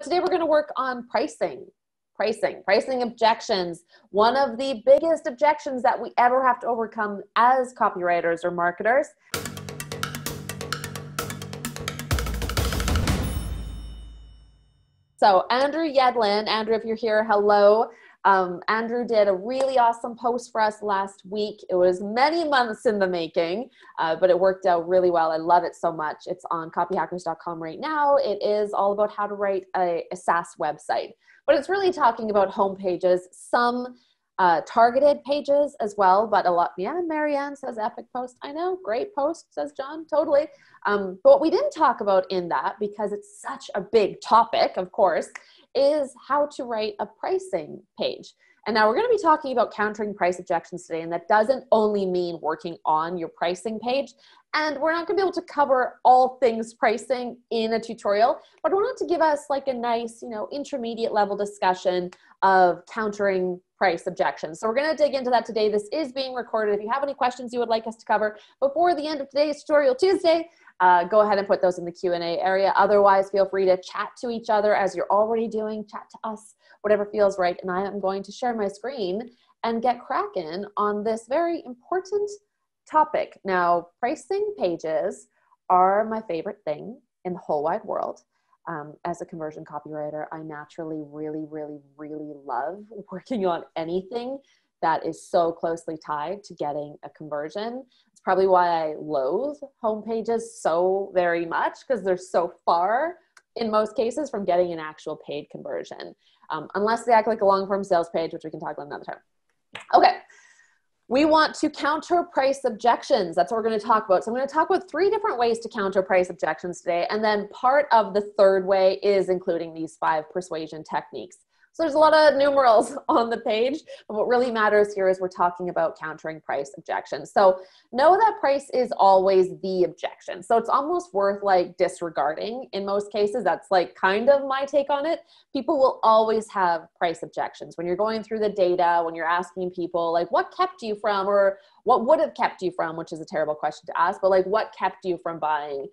Today we're going to work on pricing objections. One of the biggest objections that we ever have to overcome as copywriters or marketers. So Andrew Yedlin, Andrew, if you're here, hello. Andrew did a really awesome post for us last week. It was many months in the making, but it worked out really well. I love it so much. It's on copyhackers.com right now. It is all about how to write a SaaS website, but it's really talking about home pages, some targeted pages as well, but a lot. Yeah, Marianne says epic post. I know, great post, says John, totally. But what we didn't talk about in that, because it's such a big topic, of course, is how to write a pricing page. And now we're going to be talking about countering price objections today. And that doesn't only mean working on your pricing page. And we're not going to be able to cover all things pricing in a tutorial, but I wanted to give us like a nice, intermediate level discussion of countering price objections. So we're going to dig into that today. This is being recorded. If you have any questions you would like us to cover before the end of today's tutorial Tuesday, go ahead and put those in the Q&A area. Otherwise, feel free to chat to each other as you're already doing, chat to us, whatever feels right. And I am going to share my screen and get cracking on this very important topic. Now, pricing pages are my favorite thing in the whole wide world. As a conversion copywriter, I naturally really love working on anything that is so closely tied to getting a conversion. It's probably why I loathe home pages so very much, because they're so far, in most cases, from getting an actual paid conversion. Unless they act like a long-form sales page, which we can talk about another time. Okay. We want to counter price objections. That's what we're going to talk about. So I'm going to talk about 3 different ways to counter price objections today. And then part of the third way is including these 5 persuasion techniques. So there's a lot of numerals on the page, but what really matters here is we're talking about countering price objections. So know that price is always the objection. So it's almost worth like disregarding in most cases. That's like kind of my take on it. People will always have price objections. When you're going through the data, when you're asking people like what kept you from, or what would have kept you from, which is a terrible question to ask, but like what kept you from buying,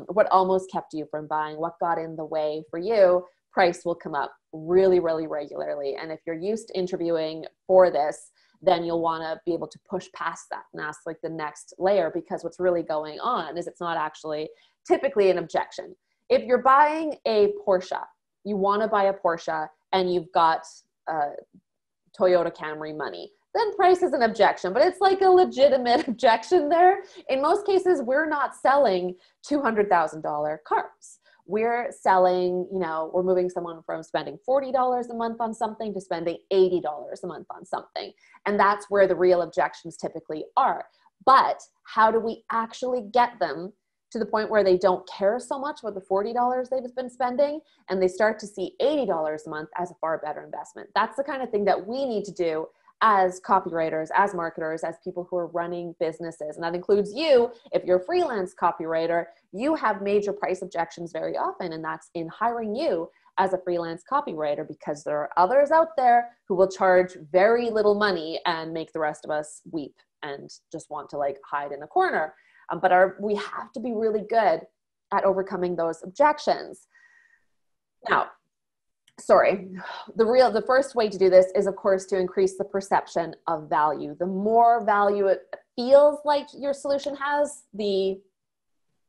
what almost kept you from buying, what got in the way for you, price will come up really regularly. And if you're used to interviewing for this, then you'll want to be able to push past that and ask like the next layer, because what's really going on is it's not actually typically an objection. If you're buying a Porsche, you want to buy a Porsche and you've got Toyota Camry money, then price is an objection, but it's like a legitimate objection there. In most cases, we're not selling $200,000 cars. We're selling, we're moving someone from spending $40 a month on something to spending $80 a month on something. And that's where the real objections typically are. But how do we actually get them to the point where they don't care so much about the $40 they've been spending and they start to see $80 a month as a far better investment? That's the kind of thing that we need to do as copywriters, as marketers, as people who are running businesses. And that includes you. If you're a freelance copywriter, you have major price objections very often, and that's in hiring you as a freelance copywriter, because there are others out there who will charge very little money and make the rest of us weep and just want to like hide in a corner. But we have to be really good at overcoming those objections. Now, the first way to do this is, of course, to increase the perception of value. The more value it feels like your solution has, the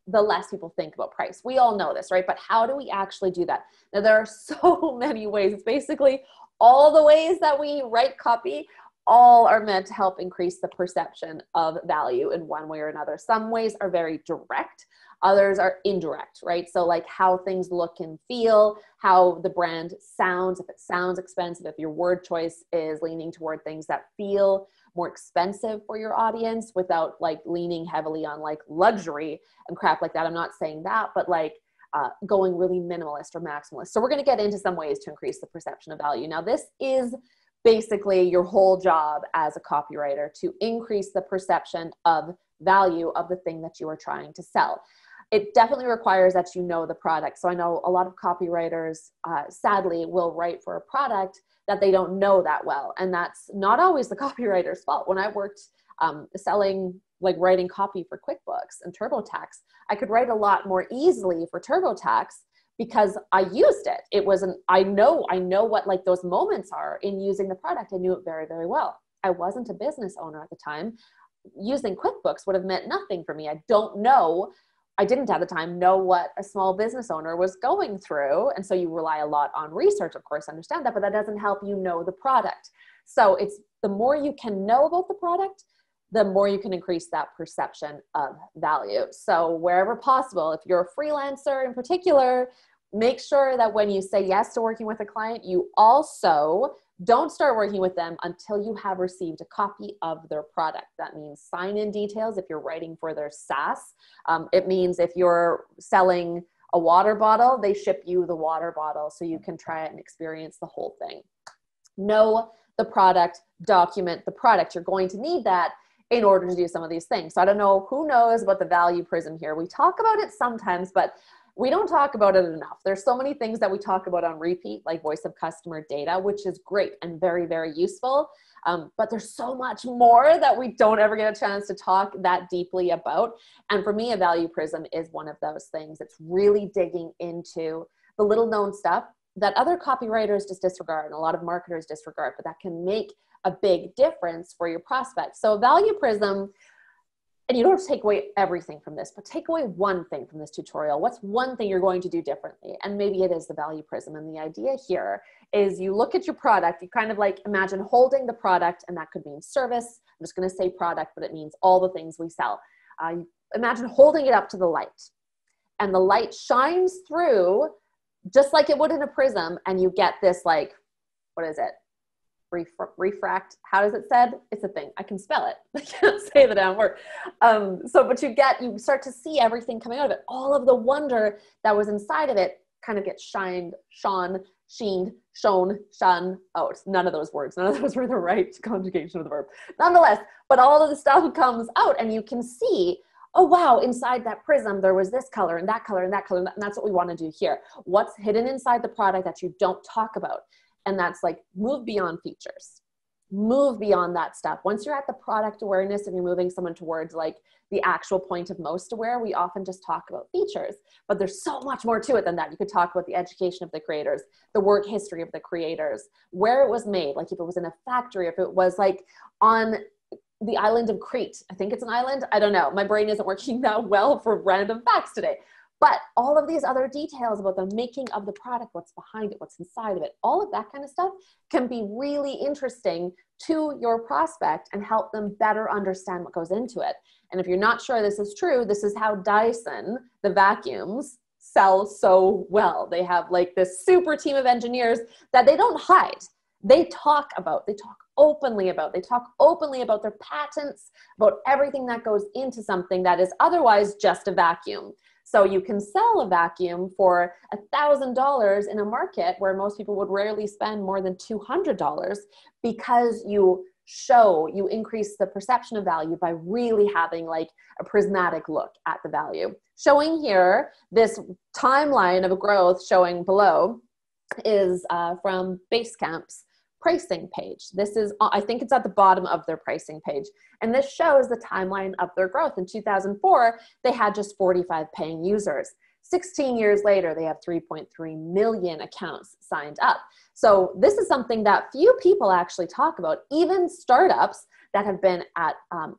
less people think about price. We all know this, right? But how do we actually do that? Now, there are so many ways. It's basically all the ways that we write copy, all are meant to help increase the perception of value in one way or another. Some ways are very direct. Others are indirect, right? So like how things look and feel, how the brand sounds, if it sounds expensive, if your word choice is leaning toward things that feel more expensive for your audience without like leaning heavily on like luxury and crap like that. I'm not saying that, but like going really minimalist or maximalist. So we're going to get into some ways to increase the perception of value. Now, this is basically your whole job as a copywriter, to increase the perception of value of the thing that you are trying to sell. It definitely requires that you know the product. So I know a lot of copywriters, sadly, will write for a product that they don't know that well. And that's not always the copywriter's fault. When I worked writing copy for QuickBooks and TurboTax, I could write a lot more easily for TurboTax because I used it. It wasn't, I know what like those moments are in using the product. I knew it very, very well. I wasn't a business owner at the time. Using QuickBooks would have meant nothing for me. I didn't at the time know what a small business owner was going through. And so you rely a lot on research, of course, understand that, but that doesn't help you know the product. So it's the more you can know about the product, the more you can increase that perception of value. So wherever possible, if you're a freelancer in particular, make sure that when you say yes to working with a client, you also don't start working with them until you have received a copy of their product. That means sign-in details if you're writing for their SaaS. It means if you're selling a water bottle, they ship you the water bottle so you can try it and experience the whole thing. Know the product, document the product. You're going to need that in order to do some of these things. So I don't know who knows about the value prism here. We talk about it sometimes, but we don't talk about it enough. There's so many things that we talk about on repeat, like voice of customer data, which is great and very, very useful. But there's so much more that we don't ever get a chance to talk that deeply about. And for me, a value prism is one of those things. It's really digging into the little known stuff that other copywriters just disregard and a lot of marketers disregard, but that can make a big difference for your prospects. So a value prism, and you don't have to take away everything from this, but take away one thing from this tutorial. What's one thing you're going to do differently? And maybe it is the value prism. And the idea here is you look at your product, you kind of like imagine holding the product, and that could mean service. I'm just going to say product, but it means all the things we sell. Imagine holding it up to the light, and the light shines through just like it would in a prism, and you get this like, what is it? Refract. How does it said? It's a thing. I can spell it. I can't say the damn word. But you start to see everything coming out of it. All of the wonder that was inside of it kind of gets shone out. None of those words. None of those were the right conjugation of the verb. Nonetheless, but all of the stuff comes out, and you can see, oh, wow, inside that prism, there was this color and that color and that color. And that's what we want to do here. What's hidden inside the product that you don't talk about? And that's like, move beyond features, move beyond that stuff. Once you're at the product awareness and you're moving someone towards like the actual point of most aware, we often just talk about features, but there's so much more to it than that. You could talk about the education of the creators, the work history of the creators, where it was made, like if it was in a factory, if it was like on the island of Crete. I think it's an island. I don't know. My brain isn't working that well for random facts today. But all of these other details about the making of the product, what's behind it, what's inside of it, all of that kind of stuff can be really interesting to your prospect and help them better understand what goes into it. And if you're not sure this is true, this is how Dyson, the vacuums, sell so well. They have like this super team of engineers that they don't hide. They talk openly about their patents, about everything that goes into something that is otherwise just a vacuum. So you can sell a vacuum for $1,000 in a market where most people would rarely spend more than $200 because you increase the perception of value by really having like a prismatic look at the value. Showing here, this timeline of growth showing below is from Basecamp's pricing page. This is, I think it's at the bottom of their pricing page. And this shows the timeline of their growth. In 2004, they had just 45 paying users. 16 years later, they have 3.3 million accounts signed up. So this is something that few people actually talk about. Even startups that have been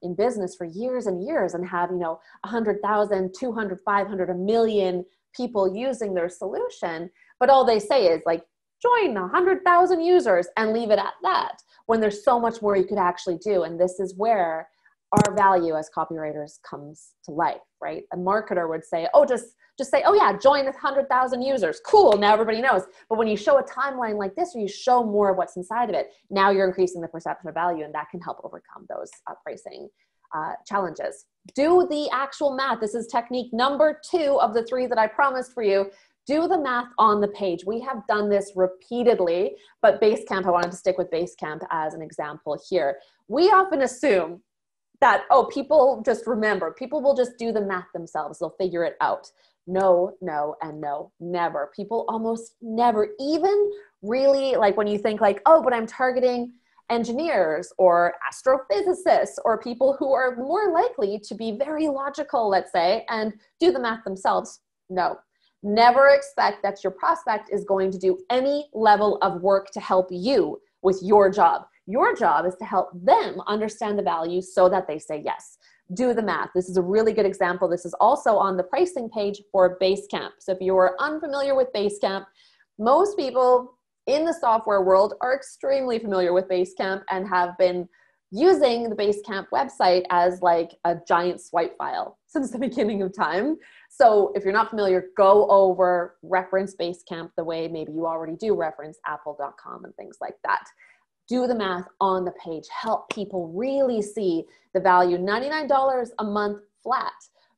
in business for years and years and have, 100,000, 200, 500, a million people using their solution. But all they say is like, join 100,000 users and leave it at that, when there's so much more you could actually do. And this is where our value as copywriters comes to life, right? A marketer would say, oh, just say, oh yeah, join 100,000 users. Cool, now everybody knows. But when you show a timeline like this, or you show more of what's inside of it, now you're increasing the perception of value, and that can help overcome those pricing challenges. Do the actual math. This is technique number 2 of the 3 that I promised for you. Do the math on the page. We have done this repeatedly, but Basecamp, I wanted to stick with Basecamp as an example here. We often assume that, oh, people just remember. People will just do the math themselves. They'll figure it out. No, and no, never. People almost never, even really like when you think like, oh, but I'm targeting engineers or astrophysicists or people who are more likely to be very logical, let's say, and do the math themselves. No. Never expect that your prospect is going to do any level of work to help you with your job. Your job is to help them understand the value so that they say yes. Do the math. This is a really good example. This is also on the pricing page for Basecamp. So if you are unfamiliar with Basecamp, most people in the software world are extremely familiar with Basecamp and have been using the Basecamp website as like a giant swipe file since the beginning of time. So if you're not familiar, go over, reference Basecamp the way maybe you already do reference apple.com and things like that. Do the math on the page. Help people really see the value. $99 a month flat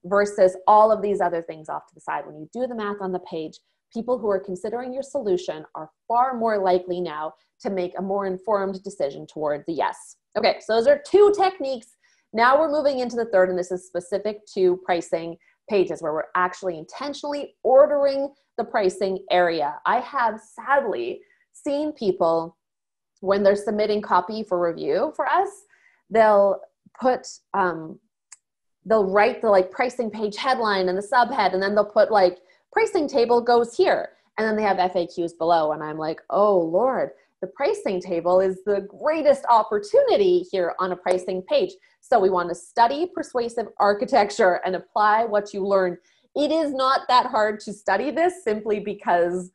versus all of these other things off to the side. When you do the math on the page, people who are considering your solution are far more likely now to make a more informed decision toward the yes. Okay, so those are two techniques. Now we're moving into the third, and this is specific to pricing pages where we're actually intentionally ordering the pricing area. I have sadly seen people, when they're submitting copy for review for us, they'll put, they'll write the like pricing page headline and the subhead, and then they'll put like pricing table goes here. And then they have FAQs below. And I'm like, oh Lord, the pricing table is the greatest opportunity here on a pricing page. So we want to study persuasive architecture and apply what you learned. It is not that hard to study this simply because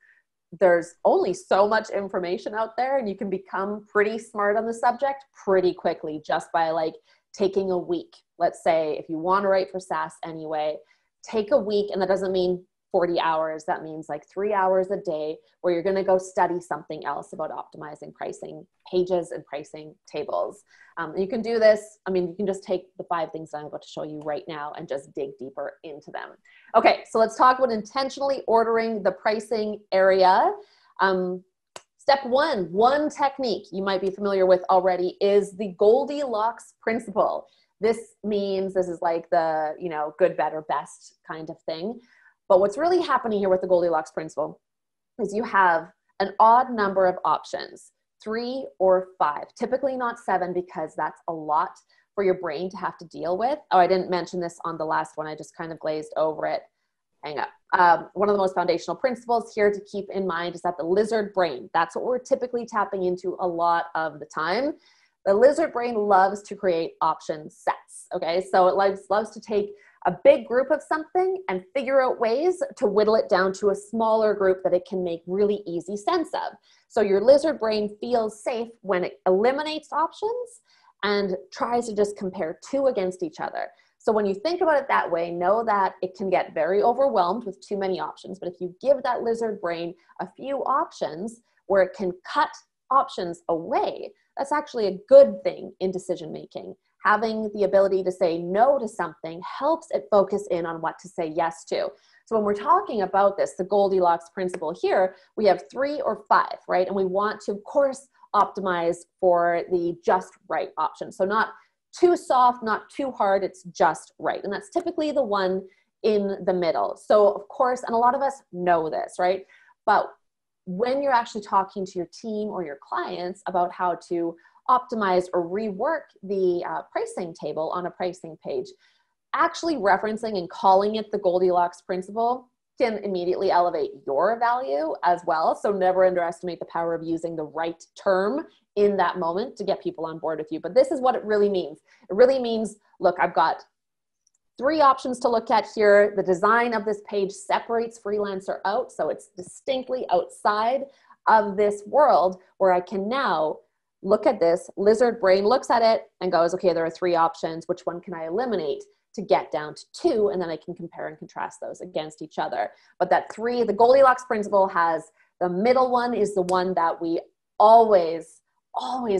there's only so much information out there, and you can become pretty smart on the subject pretty quickly just by like taking a week. Let's say if you want to write for SaaS anyway, take a week, and that doesn't mean 40 hours. That means like 3 hours a day where you're going to go study something else about optimizing pricing pages and pricing tables. You can do this. I mean, you can just take the 5 things that I'm about to show you right now and just dig deeper into them. Okay, so let's talk about intentionally ordering the pricing area. Step one technique you might be familiar with already is the Goldilocks Principle. This means this is like the, you know, good, better, best kind of thing. But what's really happening here with the Goldilocks Principle is you have an odd number of options, 3 or 5, typically not 7 because that's a lot for your brain to have to deal with. Oh, I didn't mention this on the last one. I just kind of glazed over it. Hang up. One of the most foundational principles here to keep in mind is that the lizard brain, that's what we're typically tapping into a lot of the time. The lizard brain loves to create option sets, okay? So it loves to take a big group of something and figure out ways to whittle it down to a smaller group that it can make really easy sense of. So your lizard brain feels safe when it eliminates options and tries to just compare 2 against each other. So when you think about it that way, know that it can get very overwhelmed with too many options. But if you give that lizard brain a few options where it can cut options away, that's actually a good thing in decision making. Having the ability to say no to something helps it focus in on what to say yes to. So when we're talking about this, the Goldilocks Principle here, we have 3 or 5, right? And we want to, of course, optimize for the just right option. So not too soft, not too hard, it's just right. And that's typically the one in the middle. So of course, and a lot of us know this, right? But when you're actually talking to your team or your clients about how to optimize or rework the pricing table on a pricing page, actually referencing and calling it the Goldilocks Principle can immediately elevate your value as well. So never underestimate the power of using the right term in that moment to get people on board with you. But this is what it really means. It really means, look, I've got 3 options to look at here. The design of this page separates freelancer out, so it's distinctly outside of this world where I can now look at this, lizard brain looks at it and goes, okay, there are 3 options. Which one can I eliminate to get down to 2? And then I can compare and contrast those against each other. But that 3, the Goldilocks Principle has, the middle one is the one that we always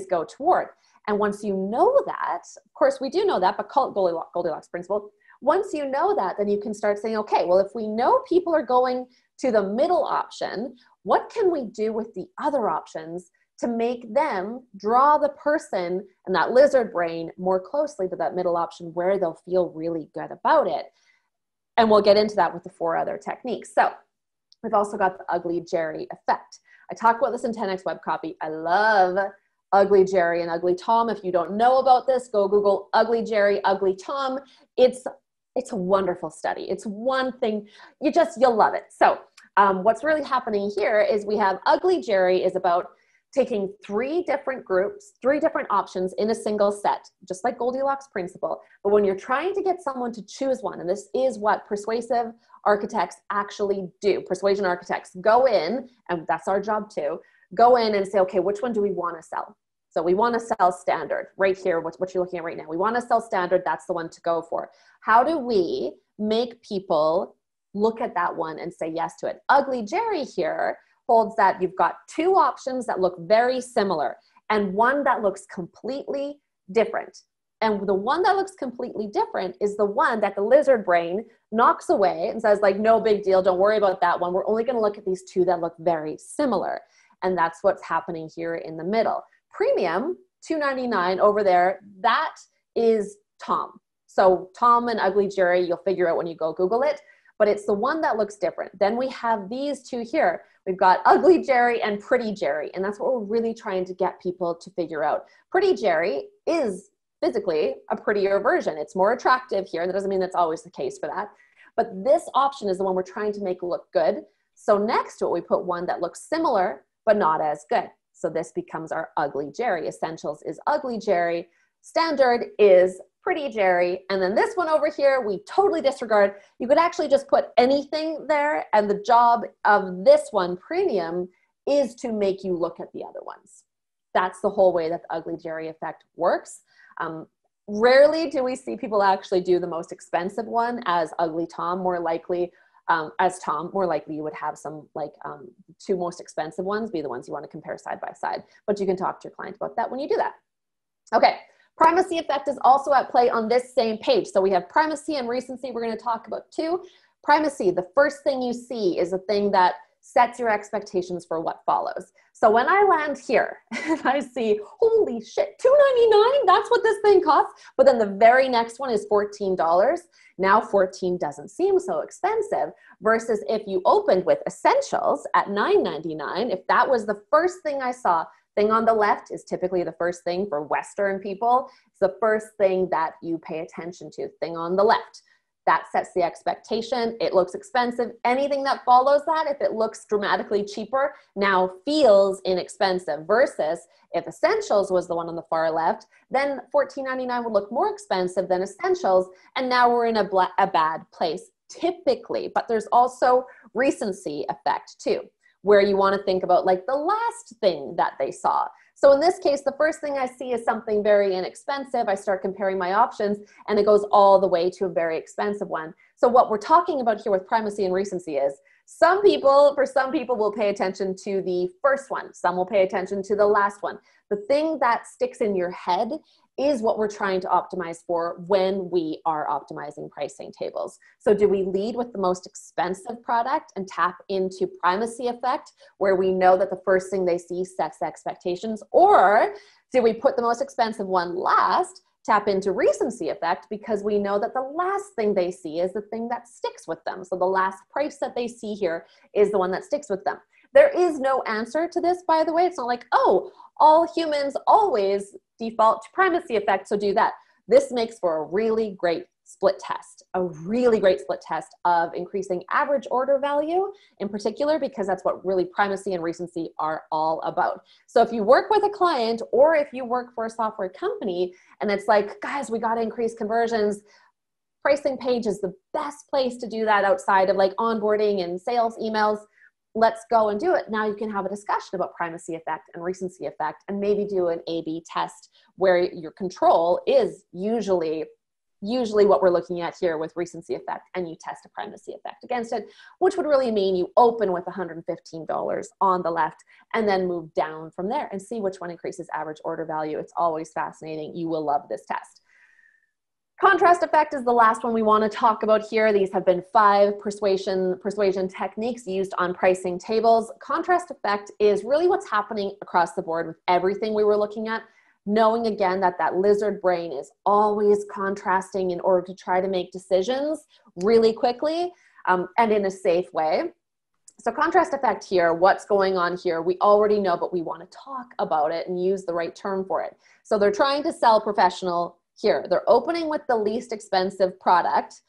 go toward. And once you know that, of course we do know that, but call it Goldilocks Principle. Once you know that, then you can start saying, okay, well, if we know people are going to the middle option, what can we do with the other options to make them draw the person and that lizard brain more closely to that middle option where they'll feel really good about it? And we'll get into that with the 4 other techniques. So we've also got the Ugly Jerry effect. I talk about this in 10x Web Copy. I love Ugly Jerry and Ugly Tom. If you don't know about this, go Google Ugly Jerry, Ugly Tom. It's It's a wonderful study. It's one thing, you'll love it. So what's really happening here is we have Ugly Jerry is about taking 3 different groups, 3 different options in a single set, just like Goldilocks Principle. But when you're trying to get someone to choose one, and this is what persuasive architects actually do. Persuasion architects go in, and that's our job too, go in and say, okay, which one do we want to sell? So we want to sell standard right here, what you're looking at right now. We want to sell standard, that's the one to go for. How do we make people look at that one and say yes to it? Ugly Jerry here holds that you've got 2 options that look very similar and one that looks completely different. And the one that looks completely different is the one that the lizard brain knocks away and says like, no big deal, don't worry about that one. We're only going to look at these 2 that look very similar. And that's what's happening here in the middle. Premium, $2.99 over there, that is Tom. So Tom and Ugly Jerry, you'll figure out when you go Google it, but it's the one that looks different. Then we have these 2 here. We've got Ugly Jerry and Pretty Jerry, and that's what we're really trying to get people to figure out. Pretty Jerry is physically a prettier version. It's more attractive here. That doesn't mean that's always the case for that. But this option is the one we're trying to make look good. So next to it, we put one that looks similar, but not as good. So this becomes our Ugly Jerry. Essentials is Ugly Jerry. Standard is Pretty Jerry. And then this one over here, we totally disregard. You could actually just put anything there. And the job of this one, Premium, is to make you look at the other ones. That's the whole way that the Ugly Jerry effect works. Rarely do we see people actually do the most expensive one as Ugly Tom. More likely, as Tom, more likely you would have some like 2 most expensive ones be the ones you want to compare side by side. But you can talk to your client about that when you do that. Okay. Primacy effect is also at play on this same page. So we have primacy and recency we're going to talk about too. Primacy, the first thing you see is a thing that sets your expectations for what follows. So when I land here and I see, holy shit, $2.99, that's what this thing costs. But then the very next one is $14. Now 14 doesn't seem so expensive versus if you opened with essentials at $9.99, if that was the first thing I saw. Thing on the left is typically the first thing for Western people. It's the first thing that you pay attention to. Thing on the left. That sets the expectation. It looks expensive. Anything that follows that, if it looks dramatically cheaper, now feels inexpensive. Versus if Essentials was the one on the far left, then $14.99 would look more expensive than Essentials. And now we're in a bad place typically. But there's also recency effect too, where you want to think about like the last thing that they saw. So in this case, the first thing I see is something very inexpensive. I start comparing my options and it goes all the way to a very expensive one. So what we're talking about here with primacy and recency is for some people will pay attention to the first one. Some will pay attention to the last one. The thing that sticks in your head is what we're trying to optimize for when we are optimizing pricing tables. So do we lead with the most expensive product and tap into primacy effect where we know that the first thing they see sets the expectations? Or do we put the most expensive one last, tap into recency effect because we know that the last thing they see is the thing that sticks with them. So the last price that they see here is the one that sticks with them. There is no answer to this, by the way. It's not like, oh, all humans always default to primacy effect, so do that. This makes for a really great split test, of increasing average order value in particular, because that's what really primacy and recency are all about. So if you work with a client or if you work for a software company and it's like, guys, we got to increase conversions, pricing page is the best place to do that outside of like onboarding and sales emails. Let's go and do it. Now you can have a discussion about primacy effect and recency effect and maybe do an A/B test where your control is usually what we're looking at here with recency effect, and you test a primacy effect against it, which would really mean you open with $115 on the left and then move down from there and see which one increases average order value. It's always fascinating. You will love this test. Contrast effect is the last one we want to talk about here. These have been 5 persuasion techniques used on pricing tables. Contrast effect is really what's happening across the board with everything we were looking at, knowing again that that lizard brain is always contrasting in order to try to make decisions really quickly and in a safe way. So contrast effect here, what's going on here, we already know, but we want to talk about it and use the right term for it. So they're trying to sell professional here. They're opening with the least expensive product.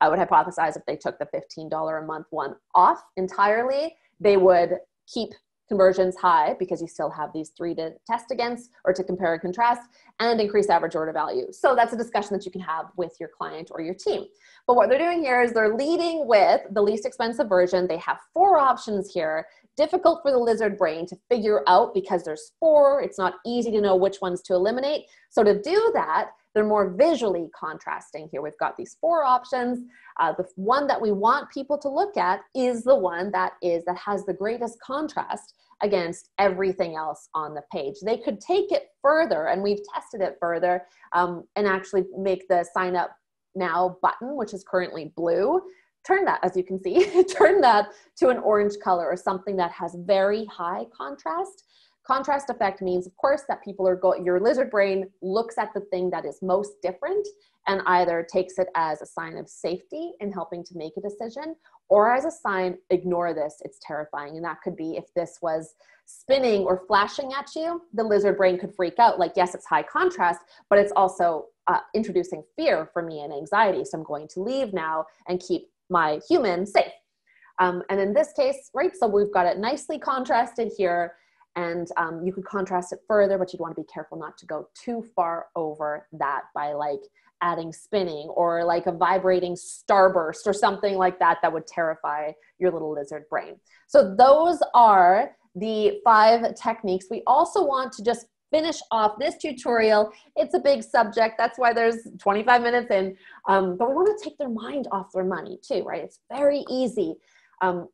I would hypothesize if they took the $15 a month one off entirely, they would keep conversions high because you still have these 3 to test against or to compare and contrast, and increase average order value. So that's a discussion that you can have with your client or your team. But what they're doing here is they're leading with the least expensive version. They have 4 options here. Difficult for the lizard brain to figure out because there's 4. It's not easy to know which ones to eliminate. So to do that, they're more visually contrasting here. We've got these 4 options. The one that we want people to look at is the one that has the greatest contrast against everything else on the page. They could take it further, and we've tested it further, and actually make the sign up now button, which is currently blue, turn that, as you can see, turn that to an orange color or something that has very high contrast. Contrast effect means, of course, that people are your lizard brain looks at the thing that is most different and either takes it as a sign of safety in helping to make a decision, or as a sign, ignore this, it's terrifying. And that could be if this was spinning or flashing at you, the lizard brain could freak out. Like, yes, it's high contrast, but it's also introducing fear for me and anxiety. So I'm going to leave now and keep my human safe. And in this case, right, so we've got it nicely contrasted here. And you could contrast it further, but you'd want to be careful not to go too far over that by like adding spinning or like a vibrating starburst or something like that that would terrify your little lizard brain. So those are the 5 techniques. We also want to just finish off this tutorial. It's a big subject. That's why there's 25 minutes in, but we want to take their mind off their money too, right? It's very easy.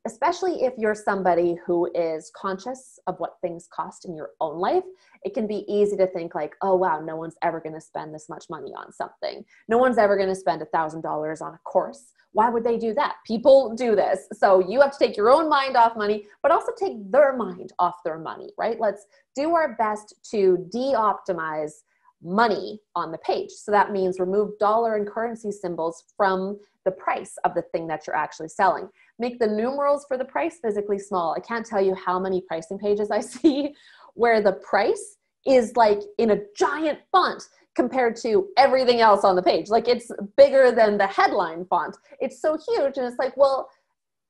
Especially if you're somebody who is conscious of what things cost in your own life, it can be easy to think like, oh, wow, no one's ever going to spend this much money on something. No one's ever going to spend $1,000 on a course. Why would they do that? People do this. So you have to take your own mind off money, but also take their mind off their money, right? Let's do our best to de-optimize money on the page. So that means remove dollar and currency symbols from the price of the thing that you're actually selling. Make the numerals for the price physically small. I can't tell you how many pricing pages I see where the price is like in a giant font compared to everything else on the page. Like it's bigger than the headline font. It's so huge. And it's like, well,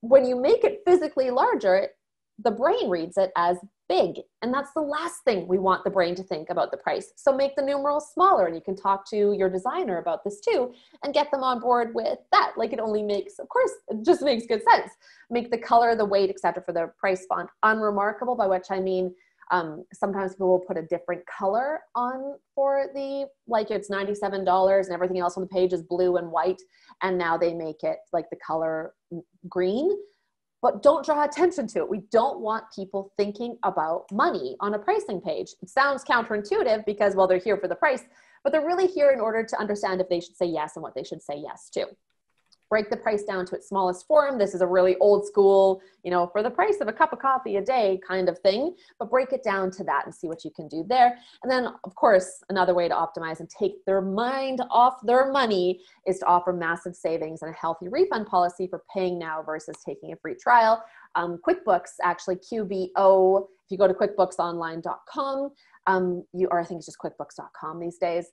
when you make it physically larger, the brain reads it as big. And that's the last thing we want the brain to think about the price. So make the numerals smaller, and you can talk to your designer about this too and get them on board with that. Like it only makes, of course, it just makes good sense. Make the color, the weight, etc. for the price font unremarkable, by which I mean sometimes people will put a different color on for the, like it's $97 and everything else on the page is blue and white. And now they make it like the color green. But don't draw attention to it. We don't want people thinking about money on a pricing page. It sounds counterintuitive because, well, they're here for the price, but they're really here in order to understand if they should say yes and what they should say yes to. Break the price down to its smallest form. This is a really old school, you know, for the price of a cup of coffee a day kind of thing, but break it down to that and see what you can do there. And then, of course, another way to optimize and take their mind off their money is to offer massive savings and a healthy refund policy for paying now versus taking a free trial. QuickBooks, actually QBO, if you go to quickbooksonline.com, or I think it's just quickbooks.com these days,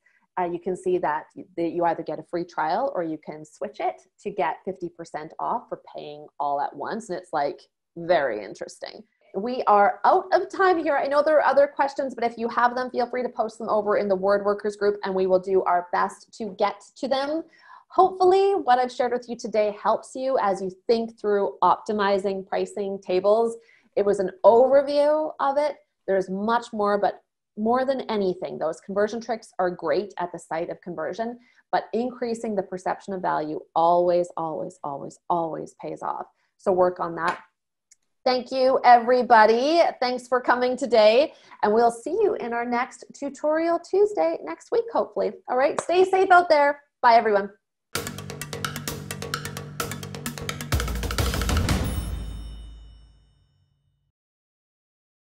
you can see that you either get a free trial or you can switch it to get 50% off for paying all at once. And it's like very interesting. We are out of time here. I know there are other questions, but if you have them, feel free to post them over in the Word Workers group and we will do our best to get to them. Hopefully what I've shared with you today helps you as you think through optimizing pricing tables. It was an overview of it. There's much more, but more than anything, those conversion tricks are great at the site of conversion, but increasing the perception of value always, always, always, always pays off. So work on that. Thank you, everybody. Thanks for coming today, and we'll see you in our next Tutorial Tuesday next week, hopefully. All right, stay safe out there. Bye, everyone.